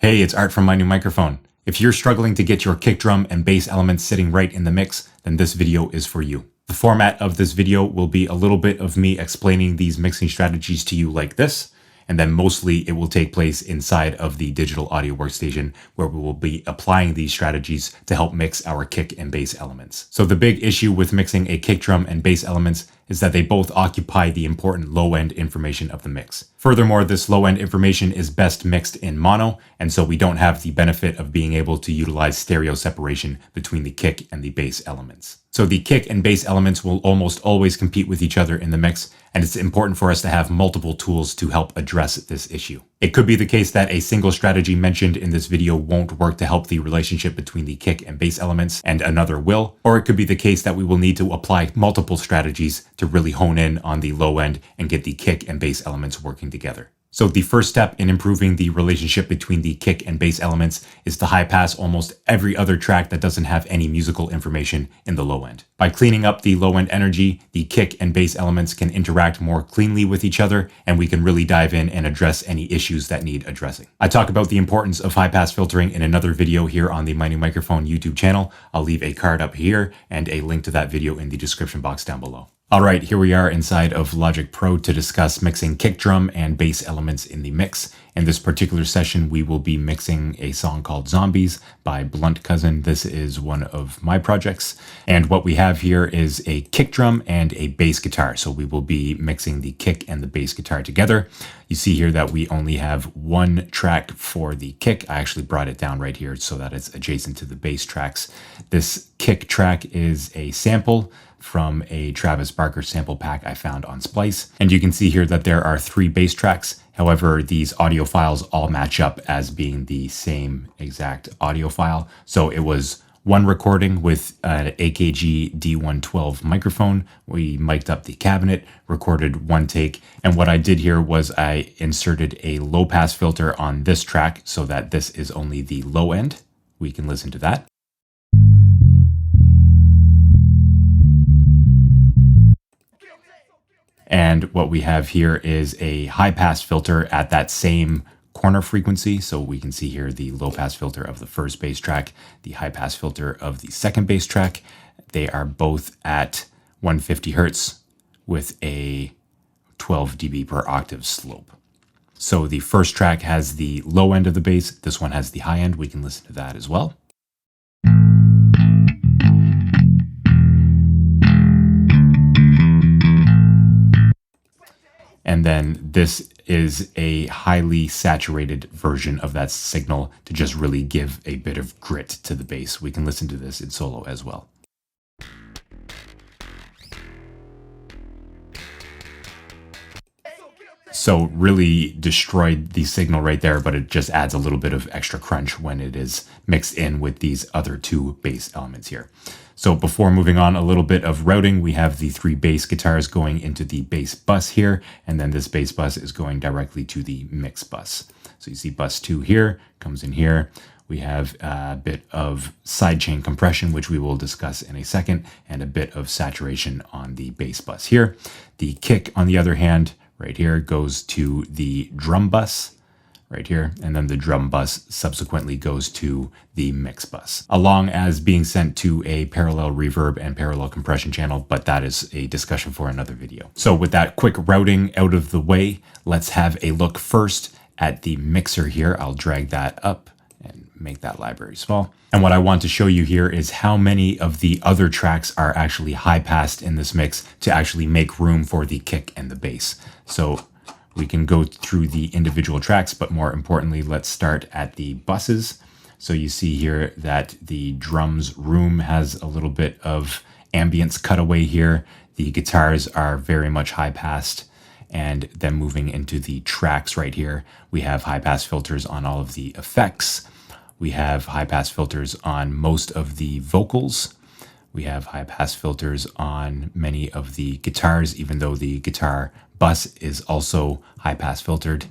Hey, it's Art from My New Microphone. If you're struggling to get your kick drum and bass elements sitting right in the mix, then this video is for you. The format of this video will be a little bit of me explaining these mixing strategies to you like this, and then mostly it will take place inside of the digital audio workstation where we will be applying these strategies to help mix our kick and bass elements. So the big issue with mixing a kick drum and bass elements is that they both occupy the important low-end information of the mix. Furthermore, this low-end information is best mixed in mono, and so we don't have the benefit of being able to utilize stereo separation between the kick and the bass elements. So the kick and bass elements will almost always compete with each other in the mix, and it's important for us to have multiple tools to help address this issue. It could be the case that a single strategy mentioned in this video won't work to help the relationship between the kick and bass elements, and another will, or it could be the case that we will need to apply multiple strategies to really hone in on the low end and get the kick and bass elements working together. So the first step in improving the relationship between the kick and bass elements is to high pass almost every other track that doesn't have any musical information in the low end. By cleaning up the low end energy, the kick and bass elements can interact more cleanly with each other, and we can really dive in and address any issues that need addressing. I talk about the importance of high pass filtering in another video here on the My New Microphone YouTube channel. I'll leave a card up here and a link to that video in the description box down below. All right, here we are inside of Logic Pro to discuss mixing kick drum and bass elements in the mix. In this particular session, we will be mixing a song called Zombies by Blunt Cousin. This is one of my projects. And what we have here is a kick drum and a bass guitar. So we will be mixing the kick and the bass guitar together. You see here that we only have one track for the kick. I actually brought it down right here so that it's adjacent to the bass tracks. This kick track is a sample from a Travis Barker sample pack I found on Splice. And you can see here that there are 3 bass tracks. However, these audio files all match up as being the same exact audio file. So it was one recording with an AKG D112 microphone. We mic'd up the cabinet, recorded one take. And what I did here was I inserted a low pass filter on this track so that this is only the low end. We can listen to that. And what we have here is a high pass filter at that same corner frequency. So we can see here the low pass filter of the first bass track, the high pass filter of the second bass track. They are both at 150 Hertz with a 12 dB per octave slope. So the first track has the low end of the bass. This one has the high end. We can listen to that as well. And then this is a highly saturated version of that signal to just really give a bit of grit to the bass. We can listen to this in solo as well. So really destroyed the signal right there, but it just adds a little bit of extra crunch when it is mixed in with these other 2 bass elements here. So before moving on, a little bit of routing. We have the 3 bass guitars going into the bass bus here, and then this bass bus is going directly to the mix bus. So you see bus 2 here, comes in here. We have a bit of sidechain compression, which we will discuss in a second, and a bit of saturation on the bass bus here. The kick, on the other hand, right here, goes to the drum bus right here, and then the drum bus subsequently goes to the mix bus, along as being sent to a parallel reverb and parallel compression channel, but that is a discussion for another video. So with that quick routing out of the way, let's have a look first at the mixer here. I'll drag that up and make that library small. And what I want to show you here is how many of the other tracks are actually high passed in this mix to actually make room for the kick and the bass. So we can go through the individual tracks, but more importantly, let's start at the buses. So you see here that the drums room has a little bit of ambience cutaway here. The guitars are very much high passed. And then moving into the tracks right here, we have high pass filters on all of the effects. We have high pass filters on most of the vocals. We have high pass filters on many of the guitars, even though the guitar bus is also high pass filtered.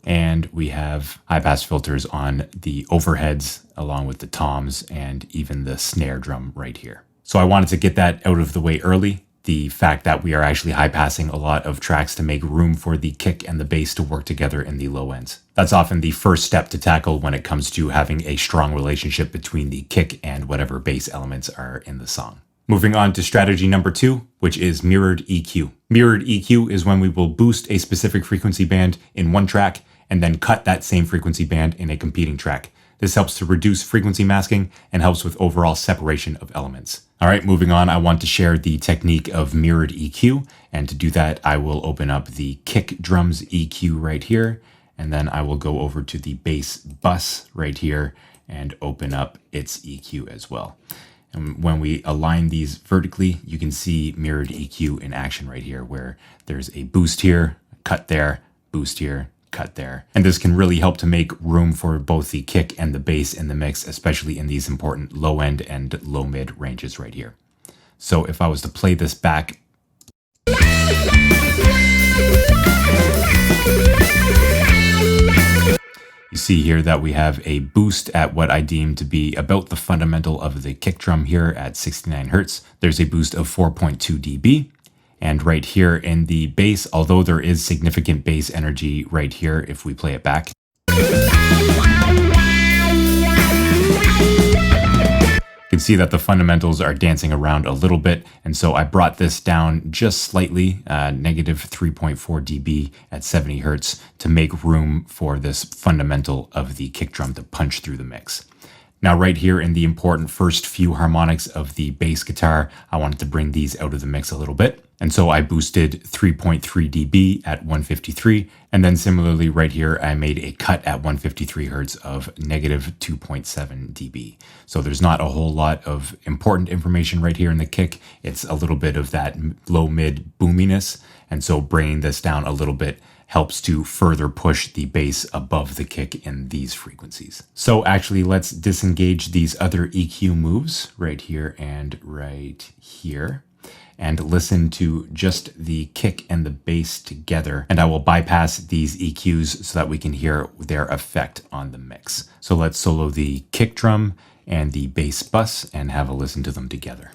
And we have high pass filters on the overheads along with the toms and even the snare drum right here. So I wanted to get that out of the way early. the fact that we are actually high passing a lot of tracks to make room for the kick and the bass to work together in the low ends. That's often the first step to tackle when it comes to having a strong relationship between the kick and whatever bass elements are in the song. Moving on to strategy number 2, which is mirrored EQ. Mirrored EQ is when we will boost a specific frequency band in one track and then cut that same frequency band in a competing track. This helps to reduce frequency masking and helps with overall separation of elements. All right, moving on, I want to share the technique of mirrored EQ. And to do that, I will open up the kick drums EQ right here. And then I will go over to the bass bus right here and open up its EQ as well. And when we align these vertically, you can see mirrored EQ in action right here, where there's a boost here, cut there, boost here, cut there. And this can really help to make room for both the kick and the bass in the mix, especially in these important low end and low mid ranges right here. So if I was to play this back, you see here that we have a boost at what I deem to be about the fundamental of the kick drum here at 69 Hertz. There's a boost of 4.2 dB. And right here in the bass, although there is significant bass energy right here, if we play it back, you can see that the fundamentals are dancing around a little bit. And so I brought this down just slightly, negative 3.4 dB at 70 Hertz to make room for this fundamental of the kick drum to punch through the mix. Now, right here in the important first few harmonics of the bass guitar, I wanted to bring these out of the mix a little bit. And so I boosted 3.3 dB at 153. And then similarly right here, I made a cut at 153 Hertz of negative 2.7 dB. So there's not a whole lot of important information right here in the kick. It's a little bit of that low mid boominess. And so bringing this down a little bit helps to further push the bass above the kick in these frequencies. So actually, let's disengage these other EQ moves right here and right here and listen to just the kick and the bass together. And I will bypass these EQs so that we can hear their effect on the mix. So let's solo the kick drum and the bass bus and have a listen to them together.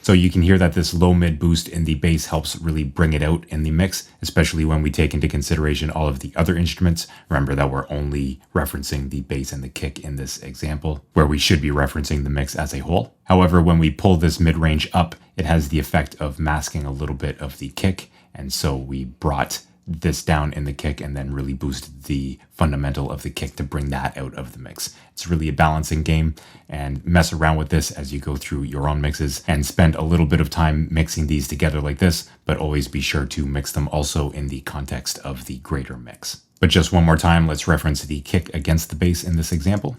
So you can hear that this low mid boost in the bass helps really bring it out in the mix, especially when we take into consideration all of the other instruments. Remember that we're only referencing the bass and the kick in this example, where we should be referencing the mix as a whole. However, when we pull this mid-range up, it has the effect of masking a little bit of the kick. And so we brought this down in the kick and then really boosted the fundamental of the kick to bring that out of the mix. It's really a balancing game, and mess around with this as you go through your own mixes and spend a little bit of time mixing these together like this, but always be sure to mix them also in the context of the greater mix. But just one more time, let's reference the kick against the bass in this example.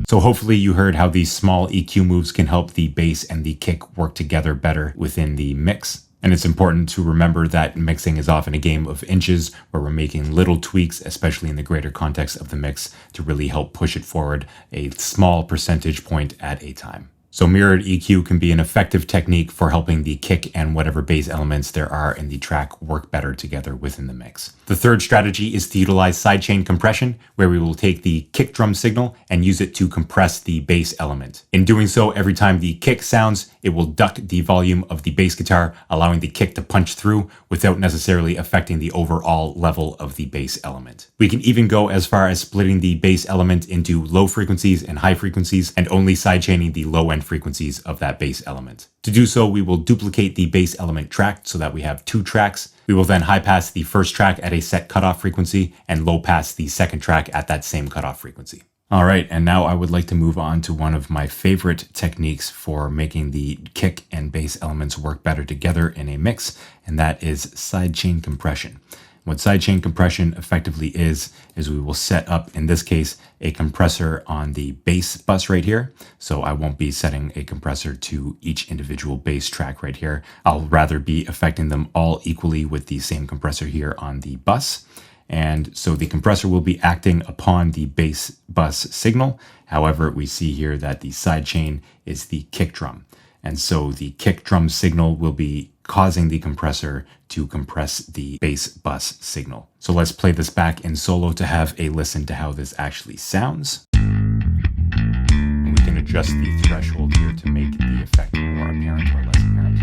So hopefully you heard how these small EQ moves can help the bass and the kick work together better within the mix. And it's important to remember that mixing is often a game of inches, where we're making little tweaks, especially in the greater context of the mix, to really help push it forward a small percentage point at a time. So mirrored EQ can be an effective technique for helping the kick and whatever bass elements there are in the track work better together within the mix. The third strategy is to utilize sidechain compression, where we will take the kick drum signal and use it to compress the bass element. In doing so, every time the kick sounds, it will duck the volume of the bass guitar, allowing the kick to punch through without necessarily affecting the overall level of the bass element. We can even go as far as splitting the bass element into low frequencies and high frequencies and only sidechaining the low end frequencies of that bass element. To do so, we will duplicate the bass element track so that we have 2 tracks. We will then high pass the first track at a set cutoff frequency and low pass the second track at that same cutoff frequency. All right, and now I would like to move on to one of my favorite techniques for making the kick and bass elements work better together in a mix, and that is sidechain compression. What sidechain compression effectively is we will set up, in this case, a compressor on the bass bus right here. So I won't be setting a compressor to each individual bass track right here. I'll rather be affecting them all equally with the same compressor here on the bus. And so the compressor will be acting upon the bass bus signal. However, we see here that the sidechain is the kick drum. And so the kick drum signal will be causing the compressor to compress the bass bus signal. So let's play this back in solo to have a listen to how this actually sounds. And we can adjust the threshold here to make the effect more apparent or less apparent.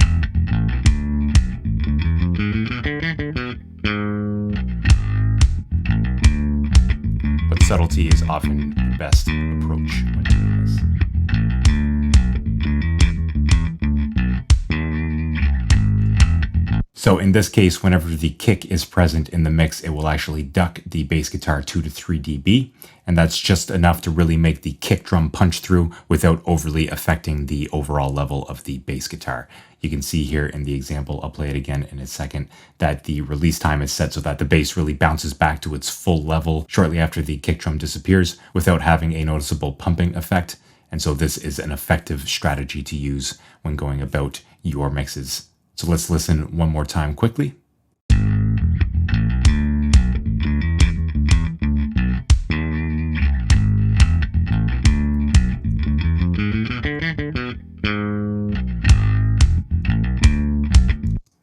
But subtlety is often the best approach when doing this. So in this case, whenever the kick is present in the mix, it will actually duck the bass guitar 2 to 3 dB. And that's just enough to really make the kick drum punch through without overly affecting the overall level of the bass guitar. You can see here in the example, I'll play it again in a second, that the release time is set so that the bass really bounces back to its full level shortly after the kick drum disappears without having a noticeable pumping effect. And so this is an effective strategy to use when going about your mixes. So let's listen one more time quickly.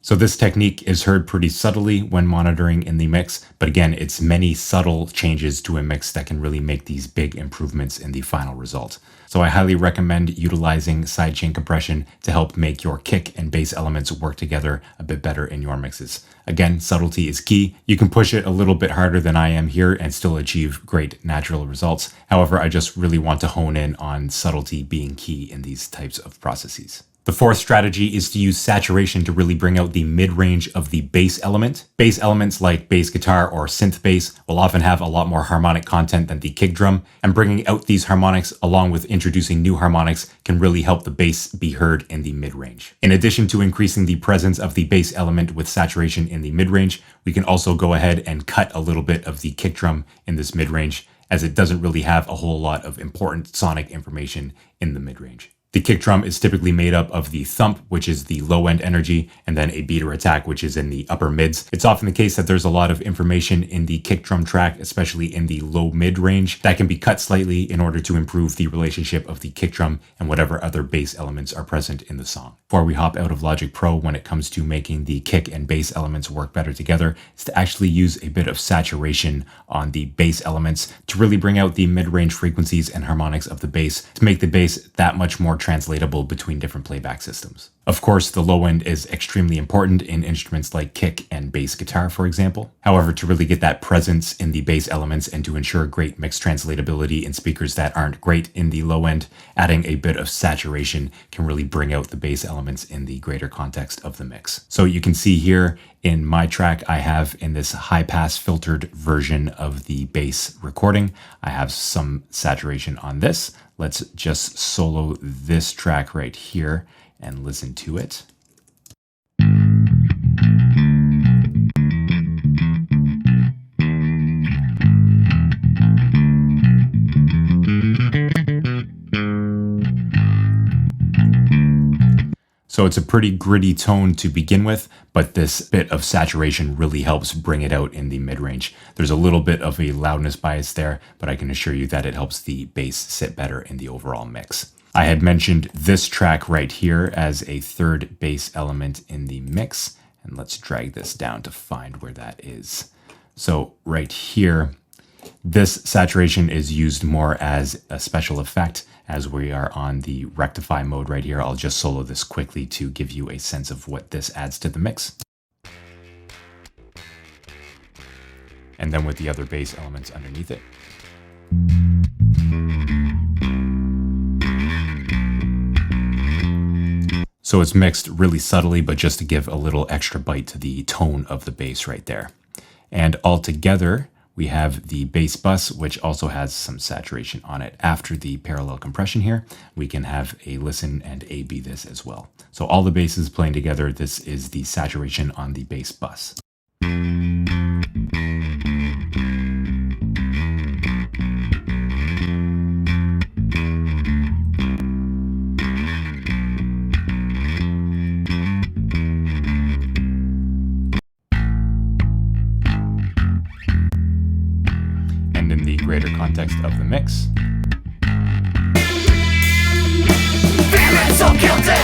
So this technique is heard pretty subtly when monitoring in the mix, but again, it's many subtle changes to a mix that can really make these big improvements in the final result. So I highly recommend utilizing sidechain compression to help make your kick and bass elements work together a bit better in your mixes. Again, subtlety is key. You can push it a little bit harder than I am here and still achieve great natural results. However, I just really want to hone in on subtlety being key in these types of processes. The fourth strategy is to use saturation to really bring out the mid-range of the bass element. Bass elements like bass guitar or synth bass will often have a lot more harmonic content than the kick drum, and bringing out these harmonics along with introducing new harmonics can really help the bass be heard in the mid-range. In addition to increasing the presence of the bass element with saturation in the mid-range, we can also go ahead and cut a little bit of the kick drum in this mid-range, as it doesn't really have a whole lot of important sonic information in the mid-range. The kick drum is typically made up of the thump, which is the low end energy, and then a beater attack, which is in the upper mids. It's often the case that there's a lot of information in the kick drum track, especially in the low mid range, that can be cut slightly in order to improve the relationship of the kick drum and whatever other bass elements are present in the song. Before we hop out of Logic Pro, when it comes to making the kick and bass elements work better together, is to actually use a bit of saturation on the bass elements to really bring out the mid-range frequencies and harmonics of the bass to make the bass that much more translatable between different playback systems. Of course, the low end is extremely important in instruments like kick and bass guitar, for example. However, to really get that presence in the bass elements and to ensure great mix translatability in speakers that aren't great in the low end, adding a bit of saturation can really bring out the bass elements in the greater context of the mix. So you can see here in my track, I have in this high pass filtered version of the bass recording, I have some saturation on this. Let's just solo this track right here and listen to it. So it's a pretty gritty tone to begin with, but this bit of saturation really helps bring it out in the mid-range. There's a little bit of a loudness bias there, but I can assure you that it helps the bass sit better in the overall mix. I had mentioned this track right here as a third bass element in the mix, and let's drag this down to find where that is. So right here, This saturation is used more as a special effect as we are on the rectify mode right here. I'll just solo this quickly to give you a sense of what this adds to the mix. And then with the other bass elements underneath it. So it's mixed really subtly, but just to give a little extra bite to the tone of the bass right there. And all together, we have the bass bus, which also has some saturation on it. After the parallel compression here, we can have a listen and A/B this as well. So all the basses playing together, this is the saturation on the bass bus. And in the greater context of the mix, feeling so guilty.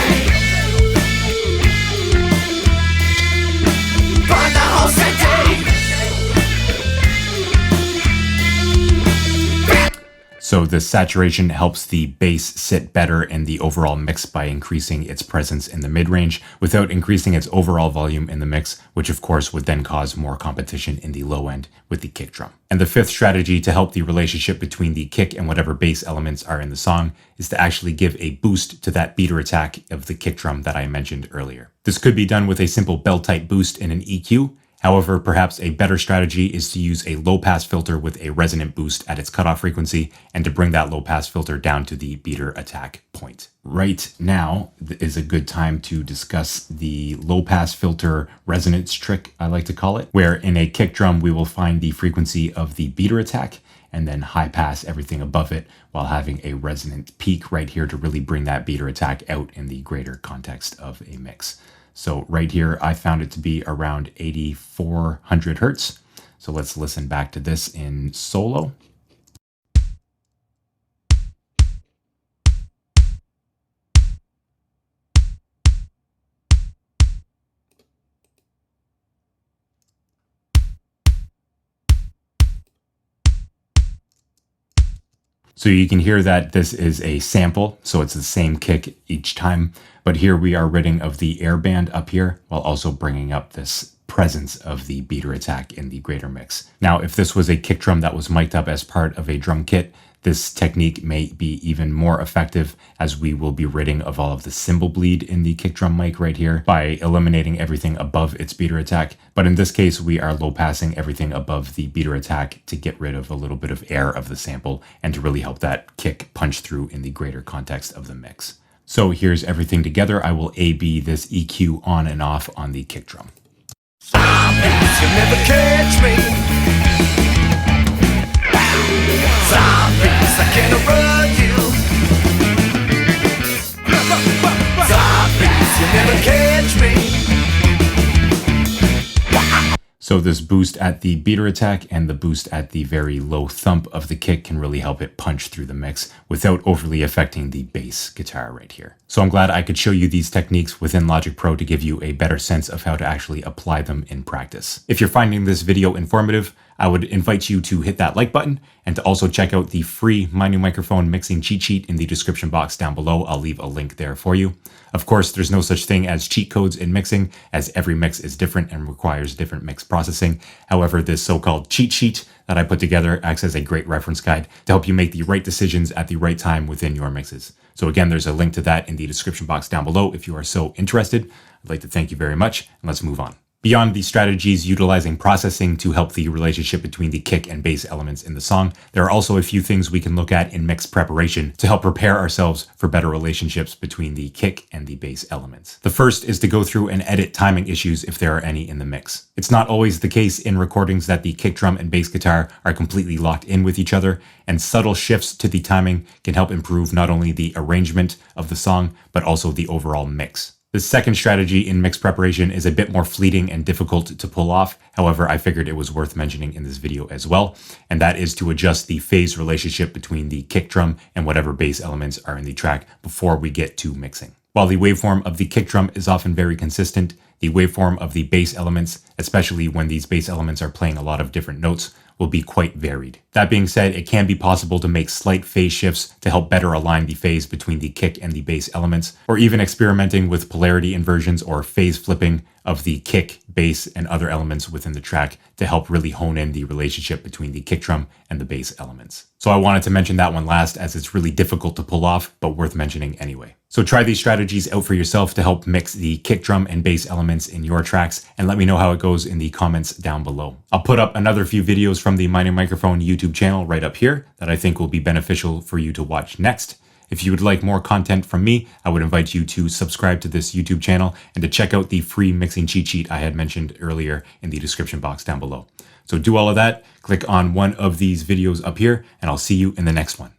Burn the whole city. so the saturation helps the bass sit better in the overall mix by increasing its presence in the mid-range without increasing its overall volume in the mix, which of course would then cause more competition in the low end with the kick drum. And the fifth strategy to help the relationship between the kick and whatever bass elements are in the song is to actually give a boost to that beater attack of the kick drum that I mentioned earlier. This could be done with a simple bell-type boost in an EQ. However, perhaps a better strategy is to use a low-pass filter with a resonant boost at its cutoff frequency and to bring that low-pass filter down to the beater attack point. Right now is a good time to discuss the low-pass filter resonance trick, I like to call it, where in a kick drum we will find the frequency of the beater attack and then high-pass everything above it while having a resonant peak right here to really bring that beater attack out in the greater context of a mix. So right here, I found it to be around 8,400 hertz. So let's listen back to this in solo. So you can hear that this is a sample, so it's the same kick each time. But here we are ridding of the air band up here while also bringing up this presence of the beater attack in the greater mix. Now, if this was a kick drum that was mic'd up as part of a drum kit, this technique may be even more effective as we will be ridding of all of the cymbal bleed in the kick drum mic right here by eliminating everything above its beater attack. But in this case, we are low passing everything above the beater attack to get rid of a little bit of air of the sample and to really help that kick punch through in the greater context of the mix. So here's everything together. I will A/B this EQ on and off on the kick drum. Zombies, you never catch me. Zombies, I can't outrun you. Zombies, you never catch me. So this boost at the beater attack and the boost at the very low thump of the kick can really help it punch through the mix without overly affecting the bass guitar right here. So I'm glad I could show you these techniques within Logic Pro to give you a better sense of how to actually apply them in practice. If you're finding this video informative, I would invite you to hit that like button and to also check out the free My New Microphone mixing cheat sheet in the description box down below. I'll leave a link there for you. Of course, there's no such thing as cheat codes in mixing, as every mix is different and requires different mix processing. However, this so-called cheat sheet that I put together acts as a great reference guide to help you make the right decisions at the right time within your mixes. So again, there's a link to that in the description box down below if you are so interested. I'd like to thank you very much, and let's move on. Beyond the strategies utilizing processing to help the relationship between the kick and bass elements in the song, there are also a few things we can look at in mix preparation to help prepare ourselves for better relationships between the kick and the bass elements. The first is to go through and edit timing issues if there are any in the mix. It's not always the case in recordings that the kick drum and bass guitar are completely locked in with each other, and subtle shifts to the timing can help improve not only the arrangement of the song, but also the overall mix. The second strategy in mix preparation is a bit more fleeting and difficult to pull off. However, I figured it was worth mentioning in this video as well, and that is to adjust the phase relationship between the kick drum and whatever bass elements are in the track before we get to mixing. While the waveform of the kick drum is often very consistent, the waveform of the bass elements, especially when these bass elements are playing a lot of different notes, will be quite varied. That being said, it can be possible to make slight phase shifts to help better align the phase between the kick and the bass elements, or even experimenting with polarity inversions or phase flipping of the kick, bass, and other elements within the track to help really hone in the relationship between the kick drum and the bass elements. So I wanted to mention that one last, as it's really difficult to pull off, but worth mentioning anyway. So try these strategies out for yourself to help mix the kick drum and bass elements in your tracks, and let me know how it goes in the comments down below. I'll put up another few videos from the Mining Microphone YouTube channel right up here that I think will be beneficial for you to watch next. If you would like more content from me, I would invite you to subscribe to this YouTube channel and to check out the free mixing cheat sheet I had mentioned earlier in the description box down below. So do all of that, click on one of these videos up here, and I'll see you in the next one.